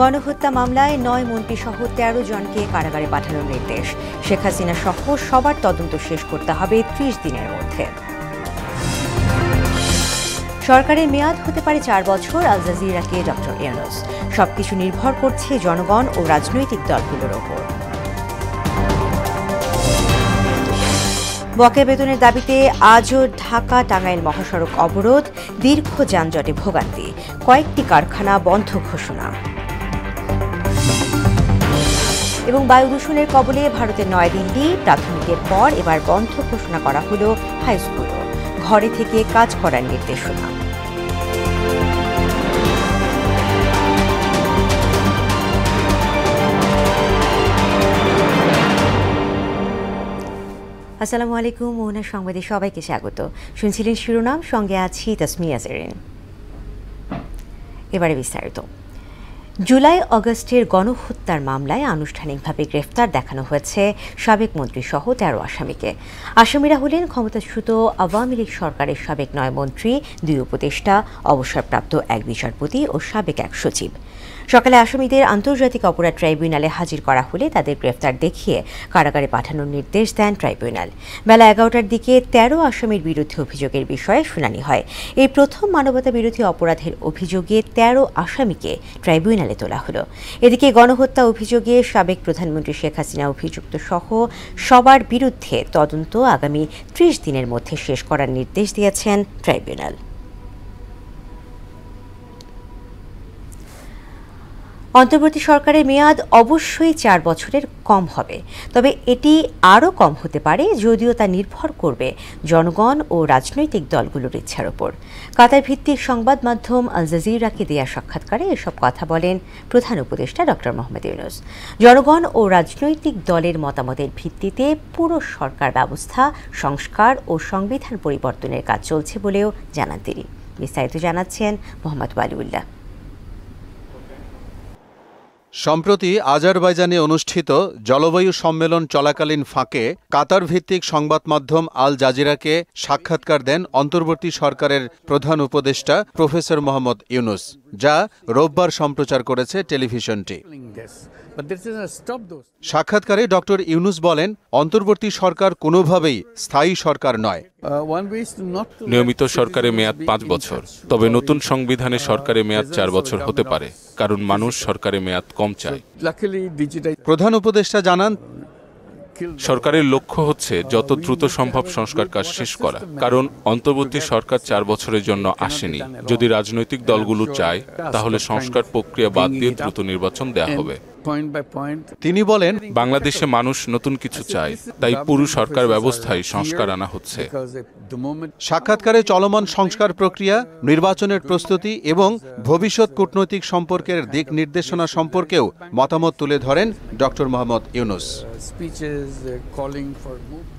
গণহত্যা মামলায় ৯ মন্ত্রী সহ ১৩ জনকে কারাগারে পাঠানোর নির্দেশ। শেখ হাসিনা সহ সবার তদন্ত শেষ করতে হবে ৩০ দিনের মধ্যে। সরকারের মেয়াদ হতে পারে ৪ বছর, আল জাজিরাকে ডক্টর ইউনূস। সবকিছু নির্ভর করছে জনগণ ও রাজনৈতিক দলগুলোর ওপর। বকেয়া বেতনের দাবিতে আজও ঢাকা টাঙ্গাইল মহাসড়ক অবরোধ, দীর্ঘ যানজটে ভোগান্তি, কয়েকটি কারখানা বন্ধ ঘোষণা। এবং বায়ু দূষণের কবলে ভারতের নয়াদিল্লি, প্রাথমিকের পর এবার বন্ধ ঘোষণা করা হলো হাইস্কুলও, ঘরে থেকে কাজ করার নির্দেশনা। আসসালামু আলাইকুম, মোহনা সংবাদে সবাইকে স্বাগত। শুনছিলেন শিরোনাম, সঙ্গে আছি তাসমিয়া জেরিন। এবারে বিস্তারিত। জুলাই অগস্টের গণহত্যার মামলায় আনুষ্ঠানিকভাবে গ্রেফতার দেখানো হয়েছে সাবেক মন্ত্রী সহ ১৩ আসামিকে। আসামিরা হলেন ক্ষমতাচ্যুত আওয়ামী লীগ সরকারের সাবেক ৯ মন্ত্রী, ২ উপদেষ্টা, অবসরপ্রাপ্ত ১ বিচারপতি ও সাবেক ১ সচিব। সকালে আসামিদের আন্তর্জাতিক অপরাধ ট্রাইব্যুনালে হাজির করা হলে তাদের গ্রেফতার দেখিয়ে কারাগারে পাঠানোর নির্দেশ দেন ট্রাইব্যুনাল। বেলা ১১টার দিকে ১৩ আসামির বিরুদ্ধে অভিযোগের বিষয়ে শুনানি হয়। এই প্রথম মানবতা বিরোধী অপরাধের অভিযোগে ১৩ আসামিকে ট্রাইব্যুনালে তোলা হলো। এদিকে গণহত্যা অভিযোগে সাবেক প্রধানমন্ত্রী শেখ হাসিনা অভিযুক্ত সহ সবার বিরুদ্ধে তদন্ত আগামী ৩০ দিনের মধ্যে শেষ করার নির্দেশ দিয়েছেন ট্রাইব্যুনাল। অন্তর্বর্তী সরকারের মেয়াদ অবশ্যই ৪ বছরের কম হবে, তবে এটি আরও কম হতে পারে, যদিও তা নির্ভর করবে জনগণ ও রাজনৈতিক দলগুলোর ইচ্ছার ওপর। কাতার ভিত্তিক সংবাদ মাধ্যম আল জাজিরাকে দেয়া সাক্ষাৎকারে এসব কথা বলেন প্রধান উপদেষ্টা ডক্টর মোহাম্মদ ইউনূস। জনগণ ও রাজনৈতিক দলের মতামতের ভিত্তিতে পুরো সরকার ব্যবস্থা সংস্কার ও সংবিধান পরিবর্তনের কাজ চলছে বলেও জানান তিনি। বিস্তারিত জানাচ্ছেন মোহাম্মদ ওয়ালিউল্লাহ। সম্প্রতি আজারবাইজানে অনুষ্ঠিত জলবায়ু সম্মেলন চলাকালীন ফাঁকে কাতার ভিত্তিক সংবাদ মাধ্যম আল জাজিরাকে সাক্ষাৎকার দেন অন্তর্বর্তী সরকারের প্রধান উপদেষ্টা প্রফেসর মোহাম্মদ ইউনূস, যা রোববার সম্প্রচার করেছে টেলিভিশনটি। সাক্ষাৎকারে ডক্টর ইউনূস বলেন, অন্তর্বর্তী সরকার কোনোভাবেই স্থায়ী সরকার নয়। নিয়মিত সরকারের মেয়াদ ৫ বছর, তবে নতুন সংবিধানে সরকারের মেয়াদ ৪ বছর হতে পারে, কারণ মানুষ সরকারের মেয়াদ কম চায়। প্রধান উপদেষ্টা জানান, সরকারের লক্ষ্য হচ্ছে যত দ্রুত সম্ভব সংস্কার কাজ শেষ করা, কারণ অন্তর্বর্তী সরকার ৪ বছরের জন্য আসেনি। যদি রাজনৈতিক দলগুলো চায়, তাহলে সংস্কার প্রক্রিয়া বাদ দিয়ে দ্রুত নির্বাচন দেওয়া হবে। তিনি বলেন, বাংলাদেশে মানুষ নতুন কিছু চায়, তাই পুরো সরকার ব্যবস্থায় সংস্কার আনা হচ্ছে। সাক্ষাৎকারে চলমান সংস্কার প্রক্রিয়া, নির্বাচনের প্রস্তুতি এবং ভবিষ্যৎ কূটনৈতিক সম্পর্কের দিক নির্দেশনা সম্পর্কেও মতামত তুলে ধরেন ডক্টর মোহাম্মদ ইউনূস।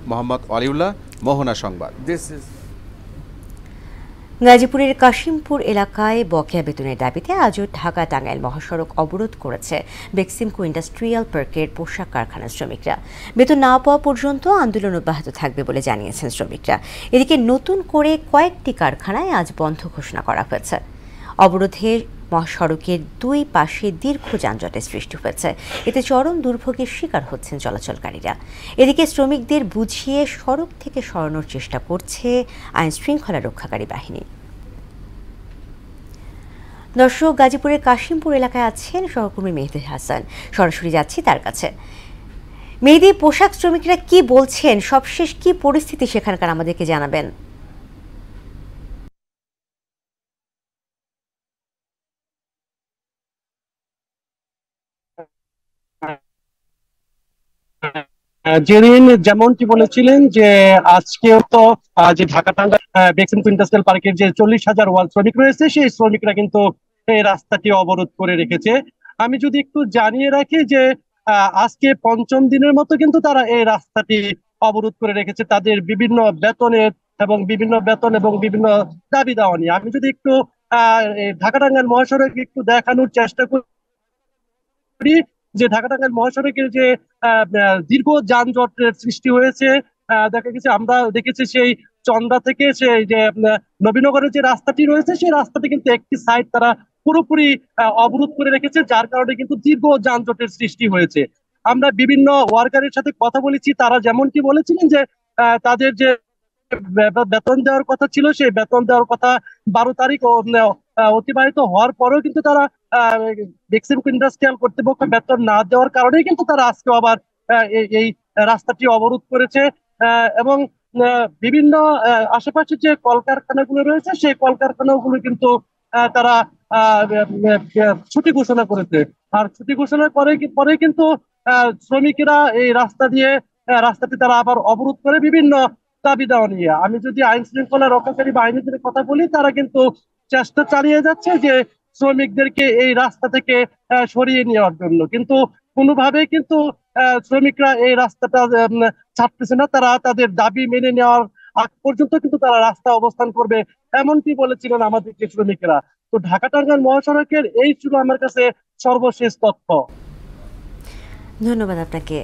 মোহাম্মদ ওয়ালিউল্লাহ, মোহনা সংবাদ। গাজীপুরের কাশিমপুর এলাকায় বকেয়া বেতনের দাবিতে আজও ঢাকা টাঙ্গাইল মহাসড়ক অবরোধ করেছে বেক্সিমকো ইন্ডাস্ট্রিয়াল পার্কের পোশাক কারখানার শ্রমিকরা। বেতন না পাওয়া পর্যন্ত আন্দোলন অব্যাহত থাকবে বলে জানিয়েছেন শ্রমিকরা। এদিকে নতুন করে কয়েকটি কারখানায় আজ বন্ধ ঘোষণা করা হয়েছে। অবরোধে মহাসড়কের ২ পাশে দীর্ঘ যানজটের সৃষ্টি হয়েছে। এতে চরম দুর্ভোগের শিকার হচ্ছেন চলাচলকারীরা। এদিকে শ্রমিকদের বুঝিয়ে সড়ক থেকে সরানোর চেষ্টা করছে আইন শৃঙ্খলা রক্ষাকারী বাহিনী। দর্শক, গাজীপুরের কাশিমপুর এলাকায় আছেন সহকর্মী মেহেদী হাসান, সরাসরি যাচ্ছি তার কাছে। মেহেদী, পোশাক শ্রমিকরা কি বলছেন, সবশেষ কি পরিস্থিতি সেখানকার আমাদেরকে জানাবেন। জেরিন যেমনটি বলেছিলেন যে আজকেও তো যে ঢাকা টাঙ্গাইল বেক্সিমকো ইন্ডাস্ট্রিয়াল পার্কের যে ৪০,০০০ ওয়াল শ্রমিক রয়েছে, সেই শ্রমিকরা কিন্তু এই রাস্তাটি অবরোধ করে রেখেছে। আমি যদি একটু জানিয়ে রাখি যে আজকে ৫ম দিনের মতো কিন্তু তারা এই রাস্তাটি অবরোধ করে রেখেছে তাদের বিভিন্ন বেতনের এবং বিভিন্ন দাবি দাওয়া নিয়ে। আমি যদি একটু ঢাকা টাঙ্গাইল মহাসড়ক একটু দেখানোর চেষ্টা করি যে ঢাকা টাঙ্গাইল মহাসড়কের যে দীর্ঘ যানজটের সৃষ্টি হয়েছে, আমরা দেখেছি সেই চন্দ্রা থেকে সেই যে নবীনগরের যে রাস্তাটি রয়েছে, সেই রাস্তাটি কিন্তু একটি সাইড তারা পুরোপুরি অবরোধ করে রেখেছে, যার কারণে কিন্তু দীর্ঘ যানজটের সৃষ্টি হয়েছে। আমরা বিভিন্ন ওয়ার্কারের সাথে কথা বলেছি, তারা যেমনটি বলেছিলেন যে তাদের যে বেতন দেওয়ার কথা ছিল, সেই বেতন দেওয়ার কথা 12 তারিখ অতিবাহিত হওয়ার পরেও কিন্তু তারা বেক্সিমকো ইন্ডাস্ট্রিয়াল কর্তৃপক্ষ বেতন না দেওয়ার কারণেই কিন্তু তারা আজকে আবার এই রাস্তাটি অবরোধ করেছে। এবং বিভিন্ন আশেপাশে যে কলকারখানাগুলো রয়েছে, সেই কলকারখানাগুলো কিন্তু তারা ছুটি ঘোষণা করেছে। আর ছুটি ঘোষণার পরে কিন্তু শ্রমিকেরা এই রাস্তাটি তারা আবার অবরোধ করে বিভিন্ন দাবি দেওয়া নিয়ে। আমি যদি আইন শৃঙ্খলা রক্ষাকারী বাহিনীদের কথা বলি, তারা কিন্তু চেষ্টা চালিয়ে যাচ্ছে যে শ্রমিকদেরকে এই রাস্তা থেকে সরিয়ে নেওয়ার জন্য, কিন্তু কোনোভাবেই কিন্তু শ্রমিকরা এই রাস্তাটা ছাড়তেছে না। তারা তাদের দাবি মেনে নেওয়ার আগ পর্যন্ত কিন্তু তারা রাস্তা অবস্থান করবে, এমনটি বলেছিলেন আমাদেরকে শ্রমিকেরা। তো ঢাকা টাঙ্গাইল মহাসড়কের এই ছিল আমার কাছে সর্বশেষ তথ্য। ধন্যবাদ আপনাকে।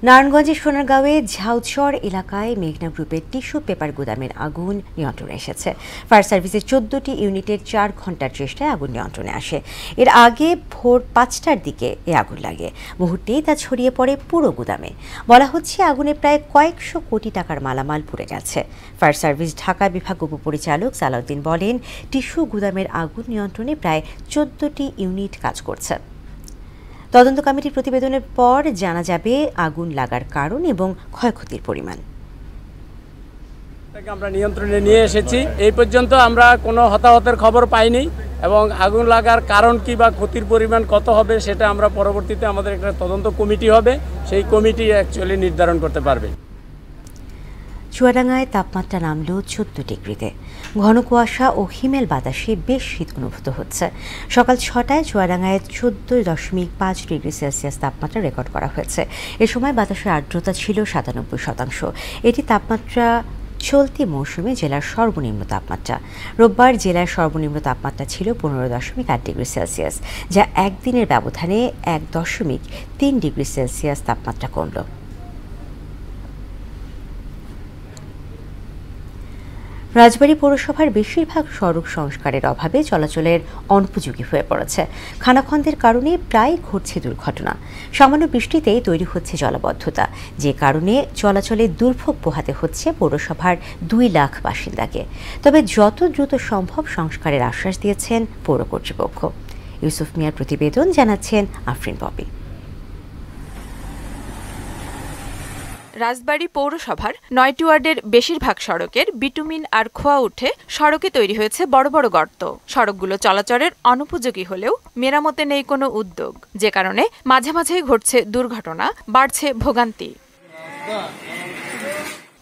নারায়ণগঞ্জের সোনারগাঁওয়ে ঝাউচর এলাকায় মেঘনা গ্রুপের টিস্যু পেপার গুদামের আগুন নিয়ন্ত্রণে এসেছে। ফায়ার সার্ভিসের 14টি ইউনিটের 4 ঘন্টার চেষ্টায় আগুন নিয়ন্ত্রণে আসে। এর আগে ভোর 5টার দিকে এ আগুন লাগে। মুহূর্তেই তা ছড়িয়ে পড়ে পুরো গুদামে। বলা হচ্ছে আগুনে প্রায় কয়েকশো কোটি টাকার মালামাল পুড়ে গেছে। ফায়ার সার্ভিস ঢাকা বিভাগ উপপরিচালক সালাউদ্দিন বলেন, টিস্যু গুদামের আগুন নিয়ন্ত্রণে প্রায় 14টি ইউনিট কাজ করছে। তদন্ত কমিটির প্রতিবেদনের পর জানা যাবে আগুন লাগার কারণ এবং ক্ষয়ক্ষতির পরিমাণ। আমরা নিয়ন্ত্রণে নিয়ে এসেছি। এই পর্যন্ত আমরা কোনো হতাহতের খবর পাইনি, এবং আগুন লাগার কারণ কি বা ক্ষতির পরিমাণ কত হবে সেটা আমরা পরবর্তীতে আমাদের একটা তদন্ত কমিটি হবে, সেই কমিটি অ্যাকচুয়ালি নির্ধারণ করতে পারবে। চুয়াডাঙ্গায় তাপমাত্রা নামল 14 ডিগ্রিতে। ঘন কুয়াশা ও হিমেল বাতাসে বেশ শীত অনুভূত হচ্ছে। সকাল 6টায় চুয়াডাঙ্গায় 14.5 ডিগ্রি সেলসিয়াস তাপমাত্রা রেকর্ড করা হয়েছে। এ সময় বাতাসের আর্দ্রতা ছিল 97%। এটি তাপমাত্রা চলতি মৌসুমে জেলার সর্বনিম্ন তাপমাত্রা। রোববার জেলার সর্বনিম্ন তাপমাত্রা ছিল 15.8 ডিগ্রি সেলসিয়াস, যা একদিনের ব্যবধানে 1.3 ডিগ্রি সেলসিয়াস তাপমাত্রা কমল। রাজবাড়ী পৌরসভার বেশিরভাগ সড়ক সংস্কারের অভাবে চলাচলের অনুপযোগী হয়ে পড়েছে। খানাখন্দের কারণে প্রায় ঘটছে দুর্ঘটনা। সামান্য বৃষ্টিতেই তৈরি হচ্ছে জলাবদ্ধতা, যে কারণে চলাচলে দুর্ভোগ পোহাতে হচ্ছে পৌরসভার 2 লাখ বাসিন্দাকে। তবে যত দ্রুত সম্ভব সংস্কারের আশ্বাস দিয়েছেন পৌর কর্তৃপক্ষ। ইউসুফ মিয়ার প্রতিবেদন, জানাচ্ছেন আফরিন পপি। রাজবাড়ী পৌরসভার 9টি ওয়ার্ডের বেশিরভাগ সড়কের বিটুমিন আর খোয়া উঠে সড়কে তৈরি হয়েছে বড় বড় গর্ত। সড়কগুলো চলাচলের অনুপযোগী হলেও মেরামতে নেই কোনো উদ্যোগ, যে কারণে মাঝে মাঝেই ঘটছে দুর্ঘটনা, বাড়ছে ভোগান্তি।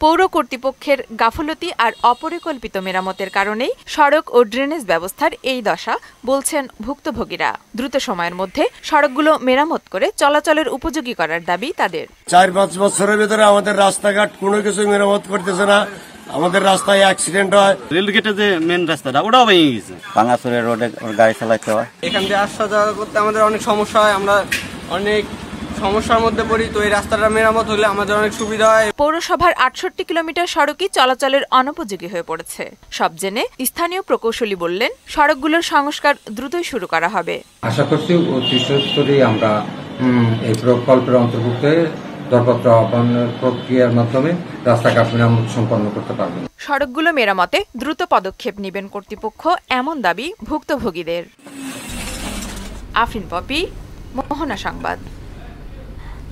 পৌর কর্তৃপক্ষের গাফলতি আর অপরিকল্পিত মেরামতের কারণেই সড়ক ও ড্রেনেজ ব্যবস্থার এই দশা, বলছেন ভুক্তভোগীরা। দ্রুত সময়ের মধ্যে সড়কগুলো মেরামত করে চলাচলের উপযোগী করার দাবি তাদের। 4-5 বছরের ভিতরে আমাদের রাস্তাঘাট কোনো কিছু মেরামত করতেছে না। আমাদের রাস্তায় অ্যাক্সিডেন্ট হয়। রেলগেটে যে মেন রাস্তাটা, ওটাও ভেঙে গেছে। ভাঙাচুরের রোডে গাড়ি চালাতে হয়। এখান দিয়ে আসা যাওয়া করতে আমাদের অনেক সমস্যা হয়। আমরা অনেক সমস্যার মধ্যে পড়ি। তো এই রাস্তাটা মেরামত হলে আমাদের অনেক সুবিধা হয়। পৌরসভার 68 কিলোমিটার সড়কই চলাচলের অনুপযোগী হয়ে পড়েছে। সব জেনে স্থানীয় প্রকৌশলী বললেন, সড়কগুলোর সংস্কার দ্রুতই শুরু করা হবে। আশা করছি অতি সত্বরই আমরা এই প্রকল্পের অন্তর্ভুক্ত দরপত্র আহ্বানের প্রক্রিয়ার মাধ্যমে রাস্তাঘাট মেরামত সম্পন্ন করতে পারব। সড়কগুলো মেরামতে দ্রুত পদক্ষেপ নেবেন কর্তৃপক্ষ, এমন দাবি ভুক্তভোগীদের। আফরিন পপি, মোহনা সংবাদ।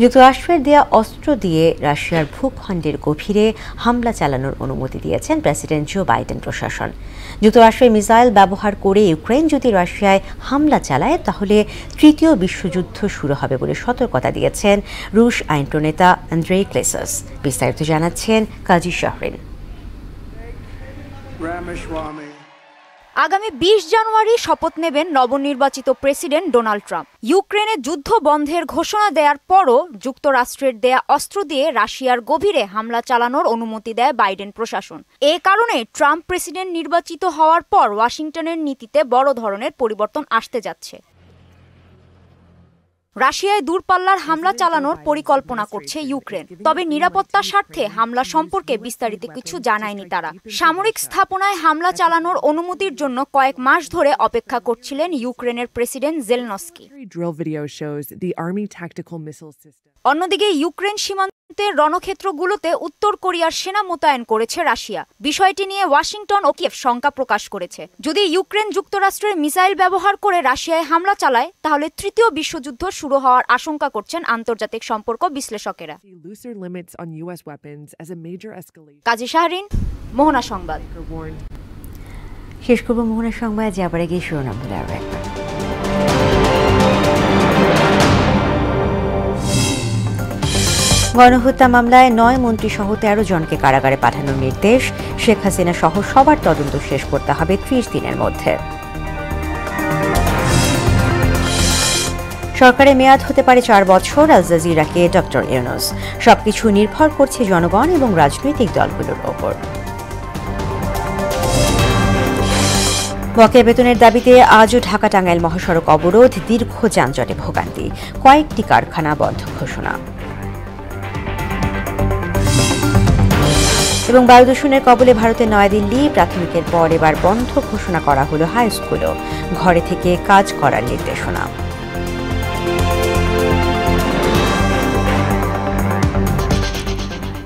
যুক্তরাষ্ট্রের দেয়া অস্ত্র দিয়ে রাশিয়ার ভূখণ্ডের গভীরে হামলা চালানোর অনুমতি দিয়েছেন প্রেসিডেন্ট জো বাইডেন প্রশাসন। যুক্তরাষ্ট্রের মিসাইল ব্যবহার করে ইউক্রেন যদি রাশিয়ায় হামলা চালায়, তাহলে তৃতীয় বিশ্বযুদ্ধ শুরু হবে বলে সতর্কতা দিয়েছেন রুশ আইন প্রণেতা আন্দ্রেই ক্লেসাস। বিস্তারিত জানাচ্ছেন কাজী শাহরিন। আগামী 20 জানুয়ারি শপথ নেবেন নবনির্বাচিত প্রেসিডেন্ট ডোনাল্ড ট্রাম্প। ইউক্রেনে যুদ্ধ বন্ধের ঘোষণা দেওয়ার পরও যুক্তরাষ্ট্রের দেয়া অস্ত্র দিয়ে রাশিয়ার গভীরে হামলা চালানোর অনুমতি দেয় বাইডেন প্রশাসন। এ কারণে ট্রাম্প প্রেসিডেন্ট নির্বাচিত হওয়ার পর ওয়াশিংটনের নীতিতে বড় ধরনের পরিবর্তন আসতে যাচ্ছে। রাশিয়ায় দূরপাল্লার হামলা চালানোর পরিকল্পনা করছে ইউক্রেন, তবে নিরাপত্তার স্বার্থে হামলা সম্পর্কে বিস্তারিত কিছু জানায়নি তারা। সামরিক স্থাপনায় হামলা চালানোর অনুমতির জন্য কয়েক মাস ধরে অপেক্ষা করছিলেন ইউক্রেনের প্রেসিডেন্ট জেলনস্কি। অন্যদিকে ইউক্রেন সীমান্তের রণক্ষেত্রগুলোতে উত্তর কোরিয়ার সেনা মোতায়েন করেছে রাশিয়া। বিষয়টি নিয়ে ওয়াশিংটন ও কিয়েভ শঙ্কা প্রকাশ করেছে। যদি ইউক্রেন যুক্তরাষ্ট্রের মিসাইল ব্যবহার করে রাশিয়ায় হামলা চালায়, তাহলে তৃতীয় বিশ্বযুদ্ধ শুরু হওয়ার আশঙ্কা করছেন আন্তর্জাতিক সম্পর্ক বিশ্লেষকেরা। কাজী শাহরিন, মোহনা সংবাদ। শেষ করব মোহনা সংবাদ, যাবার আগে শিরোনামগুলো আরও একবার। গণহত্যা মামলায় 9 মন্ত্রী সহ 13 জনকে কারাগারে পাঠানোর নির্দেশ। শেখ হাসিনা সহ সবার তদন্ত শেষ করতে হবে 30 দিনের মধ্যে। সরকারের মেয়াদ হতে পারে 4 বছর, আল জাজিরাকে ডক্টর ইউনূস। সবকিছু নির্ভর করছে জনগণ এবং রাজনৈতিক দলগুলোর ওপর। বকেয়া বেতনের দাবিতে আজও ঢাকা টাঙ্গাইল মহাসড়ক অবরোধ, দীর্ঘ যানজটে ভোগান্তি, কয়েকটি কারখানা বন্ধ ঘোষণা। এবং বায়ু দূষণের কবলে ভারতের নয়াদিল্লি, প্রাথমিকের পর এবার বন্ধ ঘোষণা করা হলো হাই স্কুলও, ঘরে থেকে কাজ করার নির্দেশনা।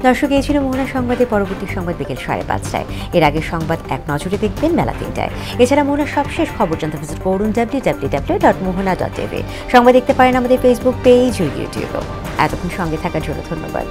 দর্শক, এই ছিল মোহনা সংবাদে। পরবর্তী সংবাদ বিকেল 5:30টায়। এর আগে সংবাদ এক নজরে দেখবেন বেলা 3টায়। এছাড়া মোহনার সবশেষ খবর জানতে ভিজিট করুন www.mohana.tv। সংবাদ দেখতে পারেন আমাদের ফেসবুক পেজ ও ইউটিউবও। এতক্ষণ সঙ্গে থাকার জন্য ধন্যবাদ।